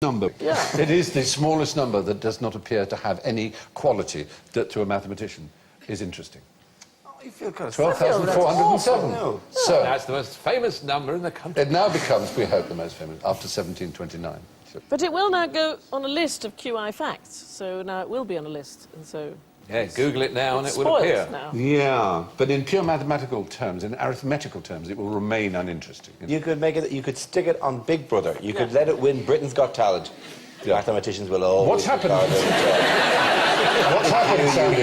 number. Yeah. It is the smallest number that does not appear to have any quality that, to a mathematician, is interesting. You feel kind of 12,407. No. So, That's the most famous number in the country. it now becomes, we hope, the most famous, after 1729. So, But it will now go on a list of QI facts, so now it will be on a list, and so... Yeah, Google it now and it will spoiled appear. now. yeah, but in pure mathematical terms, in arithmetical terms, it will remain uninteresting. You could make it. You could stick it on Big Brother. You could let it win Britain's Got Talent. The mathematicians will always. What's happened? regard it What's happened, Sandy?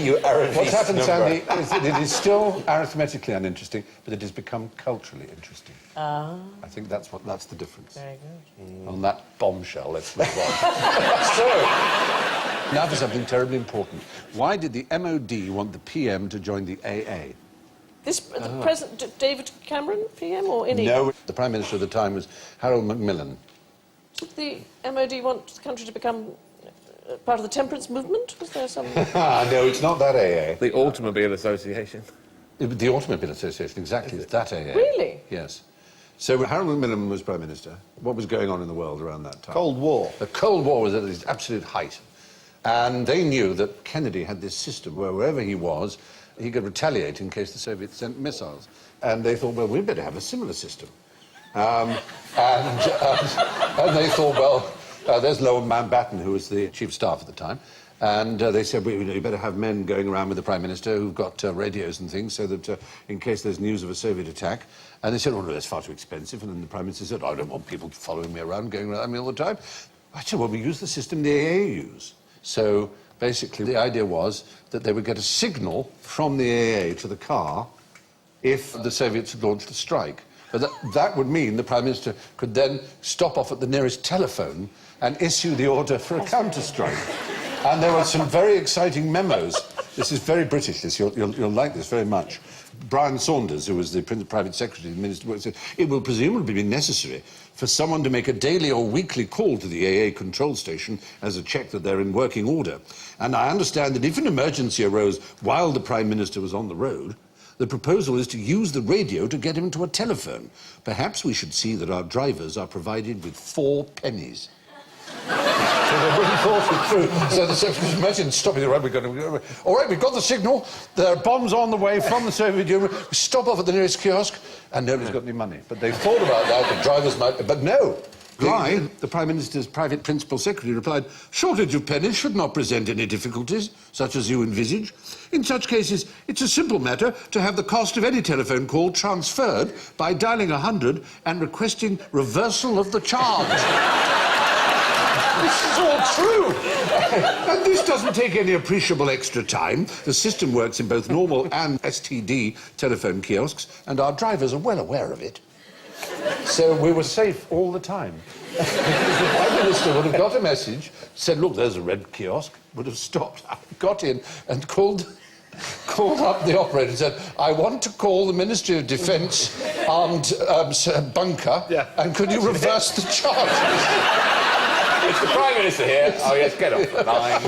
you What's happened, Sandy, is that it is still arithmetically uninteresting, but it has become culturally interesting. I think that's the difference. Very good. On that bombshell, let's move on. So, now for something terribly important. Why did the MOD want the PM to join the AA? This, the President, David Cameron, PM, or any... No, the Prime Minister at the time was Harold Macmillan. Did the MOD want the country to become part of the temperance movement? Was there some... No, it's not that AA. The Automobile Association. The Automobile Association, exactly, it's that AA. Really? Yes. So when Harold Macmillan was Prime Minister, what was going on in the world around that time? Cold War. The Cold War was at its absolute height. And they knew that Kennedy had this system where wherever he was, he could retaliate in case the Soviets sent missiles. And they thought, well, we'd better have a similar system. And they thought, well, there's Lowell Mountbatten, who was the chief of staff at the time, and they said, well, you better have men going around with the Prime Minister who've got radios and things, so that in case there's news of a Soviet attack. And they said, oh, no, that's far too expensive. And then the Prime Minister said, I don't want people following me around, going around me all the time. I said, well, we use the system the AA use. So basically the idea was that they would get a signal from the AA to the car if the Soviets had launched a strike. But that would mean the Prime Minister could then stop off at the nearest telephone and issue the order for a counter-strike. And there were some very exciting memos. This is very British, this. You'll like this very much. Brian Saunders, who was the private secretary of the Minister, said, it will presumably be necessary for someone to make a daily or weekly call to the AA control station as a check that they're in working order. And I understand that if an emergency arose while the Prime Minister was on the road, the proposal is to use the radio to get him to a telephone. Perhaps we should see that our drivers are provided with 4 pennies. So they really thought it through. So the secretary, imagine stopping the road. All right, we've got the signal. There are bombs on the way from the Soviet Union. We stop off at the nearest kiosk, and nobody's got any money. But they thought about that. The drivers might. But no. Guy, the Prime Minister's private principal secretary, replied, shortage of pennies should not present any difficulties, such as you envisage. In such cases, it's a simple matter to have the cost of any telephone call transferred by dialing 100 and requesting reversal of the charge. This is all true. And this doesn't take any appreciable extra time. The system works in both normal and STD telephone kiosks, and our drivers are well aware of it. So we were safe all the time. The Prime Minister would have got a message, said, look, there's a red kiosk, would have stopped, got in and called up the operator and said, I want to call the Ministry of Defence armed bunker, and could you reverse the charge? It's the Prime Minister here. Oh, yes, get off the line.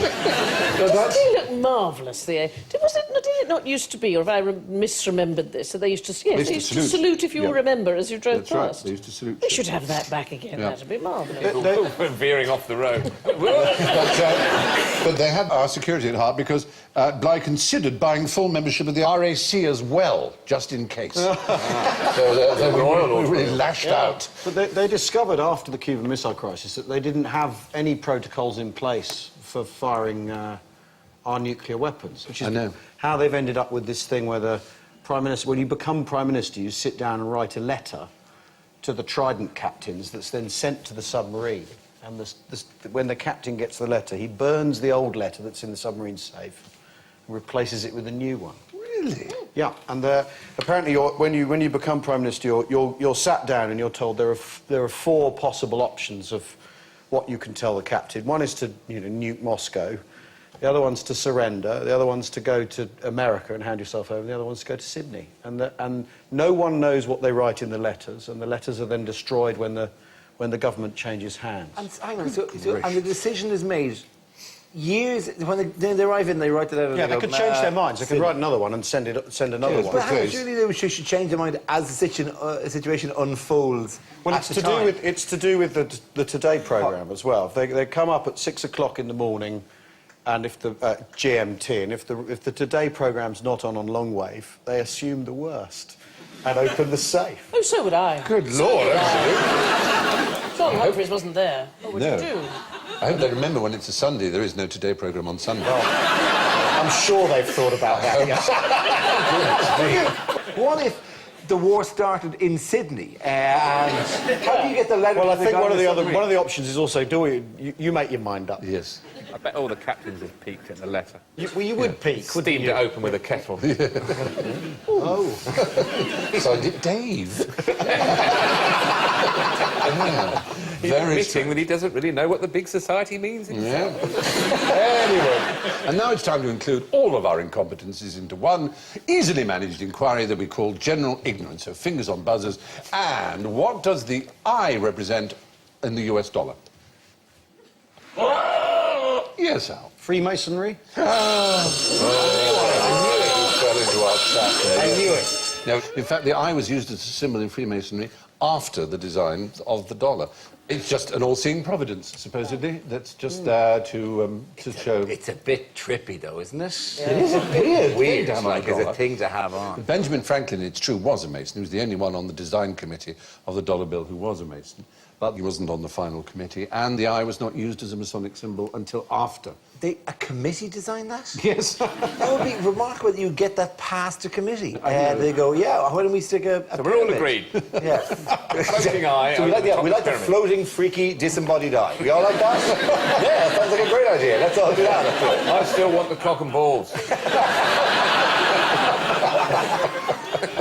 Doesn't he look marvellous, did it not used to be, or have I misremembered this, that they used to... Yes, they used to salute if you remember as you drove That's right, past. they used to salute. They should have that back again, that'd be marvellous. We're veering off the road. But they had our security at heart because Bligh considered buying full membership of the RAC as well, just in case. So they were really lashed out. But they discovered after the Cuban Missile Crisis that they didn't have any protocols in place for firing our nuclear weapons, which is how they've ended up with this thing where the Prime Minister, when you become Prime Minister, you sit down and write a letter to the Trident captains that's then sent to the submarine. And when the captain gets the letter, he burns the old letter that's in the submarine safe and replaces it with a new one. Really? Yeah, and apparently when you become Prime Minister, you're sat down and you're told there are 4 possible options of what you can tell the captain. One is to nuke Moscow, the other one's to surrender, the other one's to go to America and hand yourself over, and the other one's to go to Sydney. And no one knows what they write in the letters, and the letters are then destroyed when the government changes hands. And hang on, and the decision is made years when they arrive in, they write it out. Yeah, they could change their minds. They could write another one and send another one. But surely they should change their mind as the situation unfolds. Well, at the time. it's to do with the Today programme as well. If they come up at 6 o'clock in the morning, and if the GMT, and if the Today programme's not on long wave, they assume the worst and open the safe. Oh, so would I. Good Lord, absolutely. John Humphreys wasn't there. What would you do? I hope they remember when it's a Sunday, there is no Today programme on Sunday. I'm sure they've thought about that. Yeah. What if the war started in Sydney? And how do you get the letter? Well, I to the think guy one in of submarine? the options is also you make your mind up. Yes. I bet all the captains have peeked at the letter. You would peak, wouldn't Steamed you? it open with a kettle. Oh. So did Dave. Yeah. He's Very admitting that he doesn't really know what the big society means. Yeah. Anyway, and now it's time to include all of our incompetencies into one easily managed inquiry that we call general ignorance. So fingers on buzzers. And what does the I represent in the US dollar? Yes, Al. Freemasonry? I knew it fell into our trap. I knew it. Now, in fact, the I was used as a symbol in Freemasonry after the design of the dollar. It's just an all-seeing providence, supposedly, that's just there to show... It's a bit trippy, though, isn't it? It is a bit Weird, damn like, as a dollar. thing to have on. Benjamin Franklin, it's true, was a Mason. He was the only one on the design committee of the dollar bill who was a Mason. But he wasn't on the final committee, and the I was not used as a Masonic symbol until after. A committee designed that? Yes. That would be remarkable that you get that past a committee. And they go, yeah, why don't we stick a So we're all pyramid? agreed. Yeah. Floating eye. So we like, over we the like the pyramid. floating, freaky, disembodied eye. We all like that? Yeah, that sounds like a great idea. Let's all do that. I still want the cock and balls.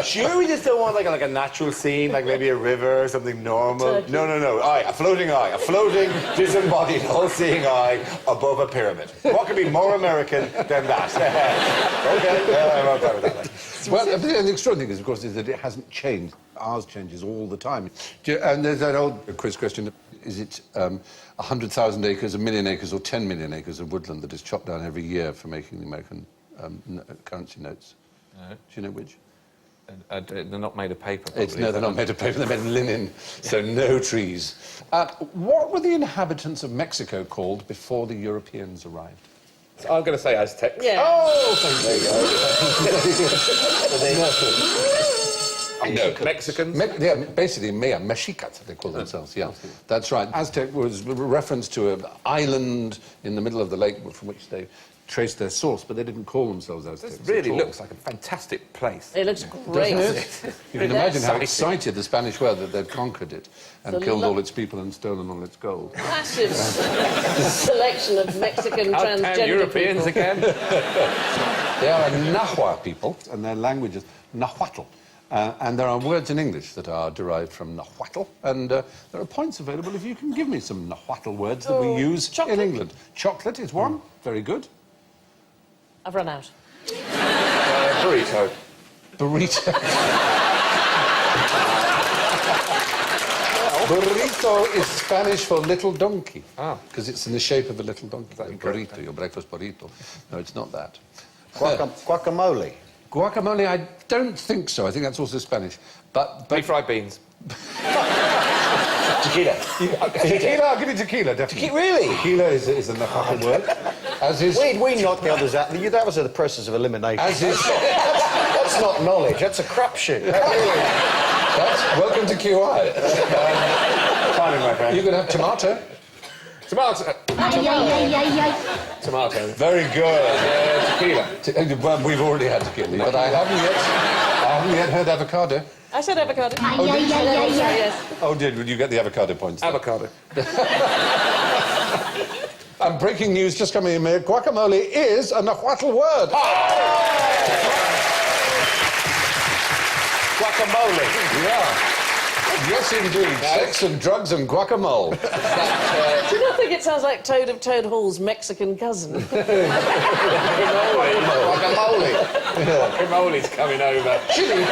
Sure, we just don't want like a natural scene, like maybe a river or something normal. Turkey. No. Eye, a floating, disembodied, all-seeing eye above a pyramid. What could be more American than that? Okay, I'm okay with that. Well, the extraordinary thing is, of course, is that it hasn't changed. Ours changes all the time. And there's that old quiz question, is it 100,000 acres, 1 million acres, or 10 million acres of woodland that is chopped down every year for making the American currency notes? No. Do you know which? They're not made of paper. No, they're not made of paper, they're made of linen, so no trees. What were the inhabitants of Mexico called before the Europeans arrived? I'm going to say Aztecs. Yeah. Oh, thank you. No, Mexicans. Basically, Mexicans, they call themselves, yeah. That's right. Aztec was a reference to an island in the middle of the lake from which they traced their source, but they didn't call themselves Aztecs. This really at all. looks like a fantastic place. It looks great. Doesn't it? You can imagine how Exciting. excited the Spanish were that they'd conquered it and It's a killed lo- all its people and stolen all its gold. Massive selection of Mexican How transgender can Europeans people. again? They are a Nahua people, and their language is Nahuatl. And there are words in English that are derived from Nahuatl, and there are points available if you can give me some Nahuatl words that we use chocolate. in England. Chocolate is one. Very good. I've run out. Burrito. Burrito. Burrito is Spanish for little donkey. Because it's in the shape of a little donkey. Burrito, your breakfast burrito. No, it's not that. Guacamole. Guacamole, I don't think so. I think that's also Spanish. But Refried beans. Tequila. tequila, I'll give you tequila, definitely. Really? Tequila is a Nahuatl word. As is... We knocked the others out. That was the process of elimination. As is... That's not knowledge. That's a crapshoot. That's welcome to QI. Timing, my friend. You can have tomato. Tomato. Tomato. Very good. Tequila. Well, we've already had tequila, but I haven't yet heard avocado. I said avocado. Yes. Oh, did you get the avocado points? then? Avocado. And breaking news just coming in here, guacamole is a Nahuatl word. Guacamole. Yeah. Yes, indeed. Sex and drugs and guacamole. Do you not think it sounds like Toad of Toad Hall's Mexican cousin? Guacamole. Guacamole's coming over. Chili.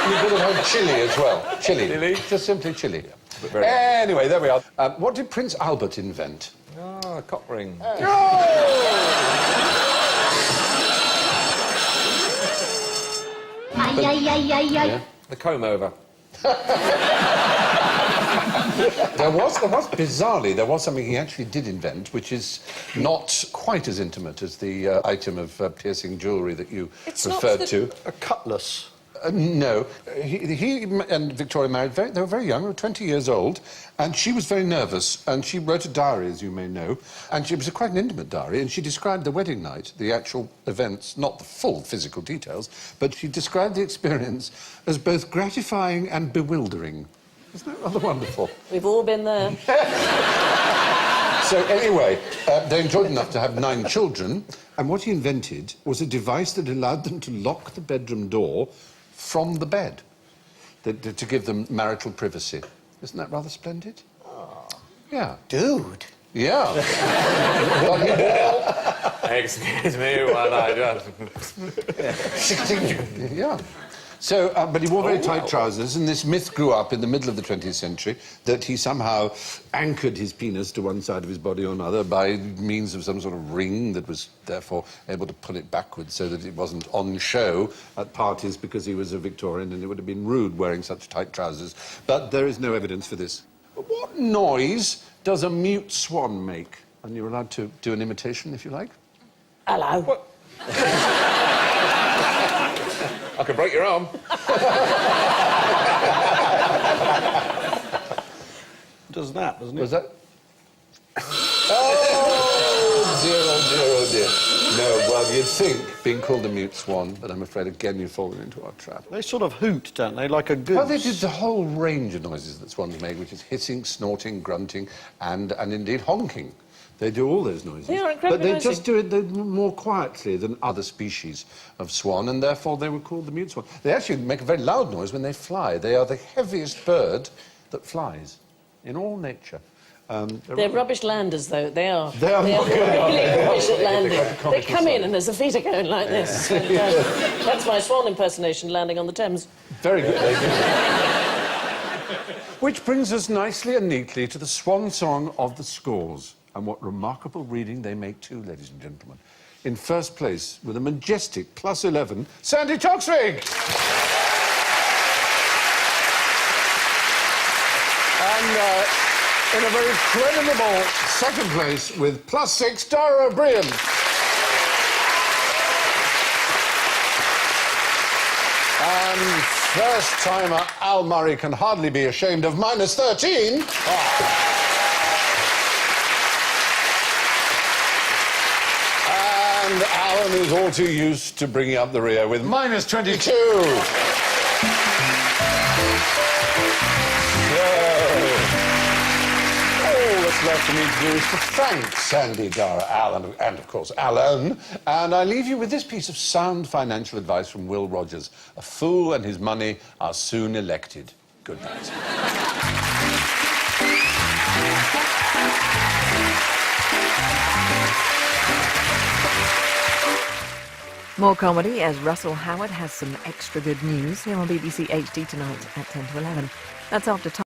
You could have had chili as well. Chili. Chili? Just simply chili. Very Anyway, there we are. What did Prince Albert invent? Ah, cock ring. The comb over. There was bizarrely, there was something he actually did invent, which is not quite as intimate as the item of piercing jewellery that you referred to. A cutlass. No. He and Victoria married, they were very young, they were 20 years old, and she was very nervous, and she wrote a diary, as you may know, and it was quite an intimate diary, and she described the wedding night, the actual events, not the full physical details, but she described the experience as both gratifying and bewildering. Isn't that rather wonderful? We've all been there. So anyway, they enjoyed enough to have 9 children, and what he invented was a device that allowed them to lock the bedroom door from the bed, to give them marital privacy. Isn't that rather splendid? Oh. Yeah. Dude. Yeah. Excuse me while I just... Yeah. So, but he wore very tight trousers, and this myth grew up in the middle of the 20th century that he somehow anchored his penis to one side of his body or another by means of some sort of ring that was therefore able to pull it backwards so that it wasn't on show at parties because he was a Victorian and it would have been rude wearing such tight trousers. But there is no evidence for this. But what noise does a mute swan make? And you're allowed to do an imitation if you like. Hello. What? I could break your arm. Does that, doesn't it? Was that? Oh, dear, oh, dear, oh, dear. No, well, you'd think being called a mute swan, but I'm afraid again you've fallen into our trap. They sort of hoot, don't they, like a goose? Well, they did the whole range of noises that swans make, which is hissing, snorting, grunting, and indeed honking. They do all those noises. They are incredibly But they noisy. just do it more quietly than other species of swan, and therefore they were called the mute swan. They actually make a very loud noise when they fly. They are the heaviest bird that flies in all nature. They're rubbish landers, though. They are. They are really rubbish at landing. They come in side. and there's a feet are going like this. And, that's my swan impersonation landing on the Thames. Very good. Very good. Which brings us nicely and neatly to the swan song of the scores. And what remarkable reading they make too, ladies and gentlemen. In first place, with a majestic +11, Sandy Toksvig! And in a very creditable second place, with +6, Dara O'Brien. And first-timer Al Murray can hardly be ashamed of -13. And Alan is all too used to bringing up the rear with -22. All that's left for me to do is to thank Sandy, Dara, Alan, and of course Alan. And I leave you with this piece of sound financial advice from Will Rogers. A fool and his money are soon elected. Good night. More comedy as Russell Howard has some extra good news here on BBC HD tonight at 10 to 11. That's after time.